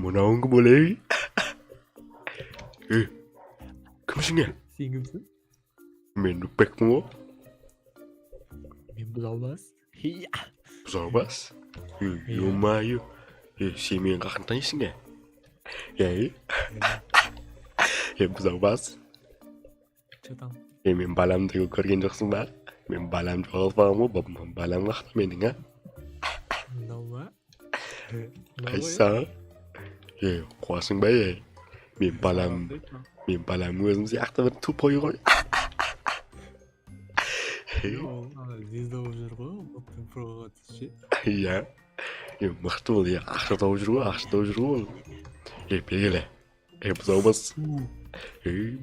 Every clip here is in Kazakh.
뭐 나온 거 뭐래? 금신이야. Singimsin? Men pek mu? Men bulamaz. Hiya. Zorbas? Iya. Yumayu. Simi yang kakak tanya sih nggak? Ya, Zorbas. Çatam. Men balam tuh kerjaan joksen ba. Men balam jual famu, balam lah meninga. Nama? Kaisa. Kuasing ba ya? Men balam gue sih aktif tuh poyo. Bizde olacak o. Bakın provokatçı. Iya. Мықты бол, ақша тауып жүр ғой. Белгілі. Бұзаубас.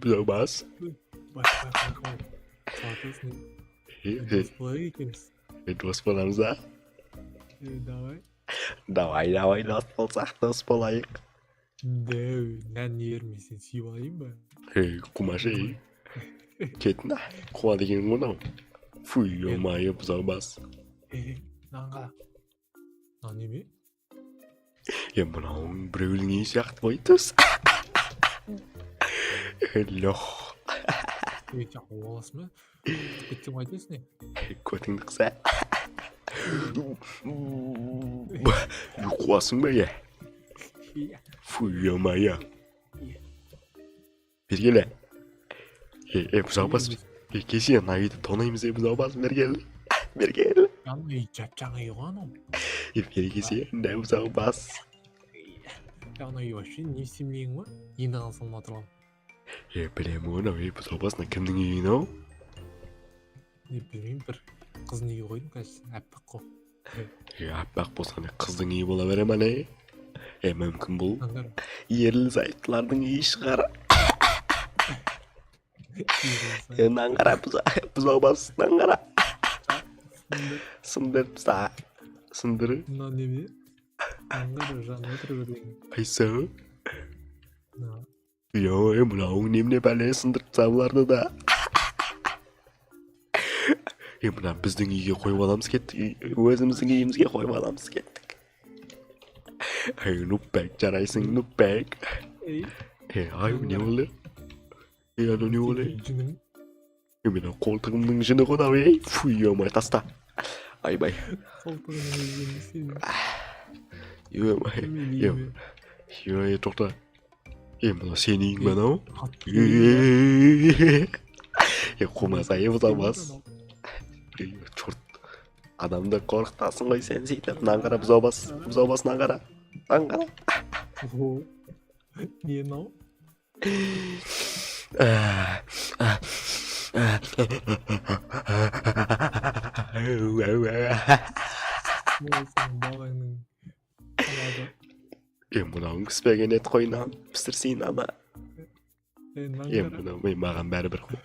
Бұзаубас. Bak. Saatası ne? Dost ikimiz. Дос боламыз да? Давай. Давай, дос болсақ, дос болайық. Dev. Ben yermişsin. Sivayım ben. Құмаш, кетін, құма деген ғынау. Фуй, омайы, бұзаубас. Нанға. Nani mi? Мынауың біреудің үй сияқты ғой, түс. Лох. Ya olas mı? Gittim aydes ne? Көтіңді қыса. Қуасың ба, Фуй, омайы. Бергелі. Бұзаубас. Кеше найды тонаймыз, бұзаубас, бергелі. Yani capcan ayıqanım. Бергесе, не бұзаубас. Yani yoşun ne isimliğin var? Yine alsam hatırlam. Білемін оны, бұзаубасына кімдің үйін ау? Ne bileyim bir kız neyi koydum kaç әппақ қо. Аппақ болсаны қыздың үйі бола бере ма не? Мүмкін бұл Аңғар. ерлі зайыптылардың үйі шығар. Наңғара бұзаубас, наңғара. Сындыр. Bundan ne mi? Аңғар жанна тұрып өтейін. Қайсы? Мынауың немне бәле сындырып сабыларды да. Мына біздің үйге қойып аламыз кеттік. Өзіміздің үйімізге қойып аламыз кеттік. Нупбек, жарайсың, Нупбек. Ай, не болды? Ано не болды? Жүнім. Мына қолтығымның жыны қонау, Фуй, омай, таста. Айбай. Қолтығының өзгені Ой, тоқта. Мына сенің мен ау? Қумасай бұзамас. Чорт. Адамды қорқытасың ғой сен сөйтіп. Наңғара бұзаубас, наңғара. Не нау? Болсаң балаңның қалады. Мынауың күспеген ет қойнан, пісірсейін ана. Наңғара. Маған бәрі бір қой.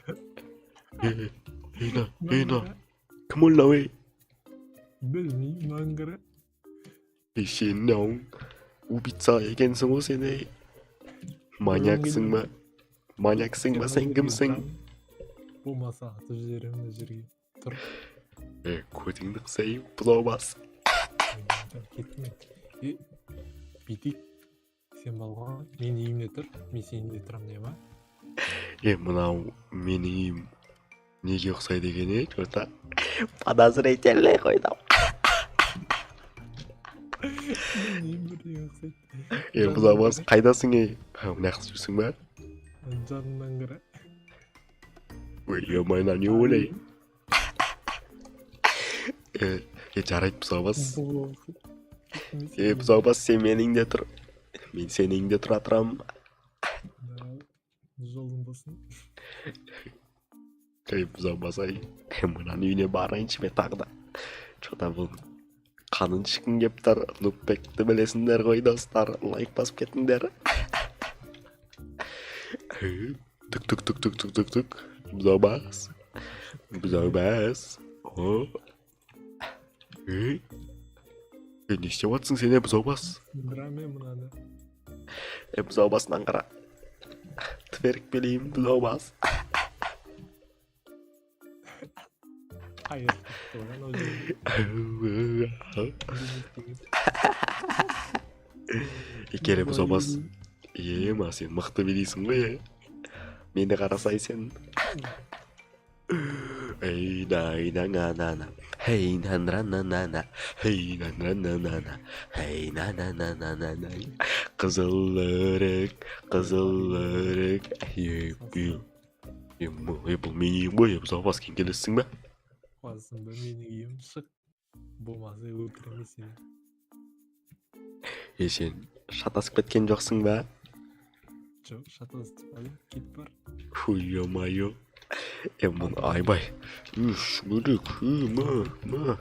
Ейна, кім ол ау? Білмеймін наңғара. Сен ауың убийца екенсің ғой сен. Маньяксың ба, сен кімсің? Болмаса атып жіберемін жерге. Тұр. Көтіңді қысай, бұзаубас. Кеттім. Битик. Сен балған, мен үйімде тұр, мен сен үйімде тұрам не ба? Мынау менің үйім неге ұқсайды екен, жорта? Подозрительный қойдам. Мен үйім бірдей ұқсайды. Бұзаубас, қайдасың, Нәқсы жүрсің ба? Жанынан қара. Майна не ойлай? Жарайды бұзаубас. Бұзаубас, сен меніңде тұр. Мен сеніңде тұра тұрам. Жолың болсын. Бұзаубас ай. Мұнан үйіне барайыншы ме тағы да. Жота бұл қанын шықын кептар. Нупбекті білесіңдер ғой достар. Лайк басып кеттіңдер. Түк. Бұзаубас. Не істеп жатсың сен, бұзаубас? Драме мұнады. Бұзаубасынан қара. Тверк білеймін, бұзаубас. Hayır. Doğan o zaman. Kerem Sobas. Iya masih mıқты biliysin ғой ya. Meni қарасайсың. Hey nay na na na na. Hey na na na na na. Hey na na na na na. Hey na na na na na na. Kızılırık, kızılırık. Бұл менің ғой, бұл Собас кең келесің бе? Қуасың ба менің үйім шық. Болмаса өлтіремін сені. Сен шатасып кеткен жоқсың ба? Жоқ, шатаспадым. Кет бар. Ой-ё-моё. Мұны айбай. Үш, мүлік, ма.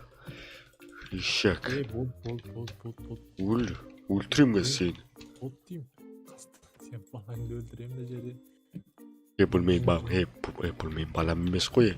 Ишак. Бол. Өлтірем бе сені? Бол деймін. Сен балаңды өлтіремін де жерде. Бұл мен балам емес қой.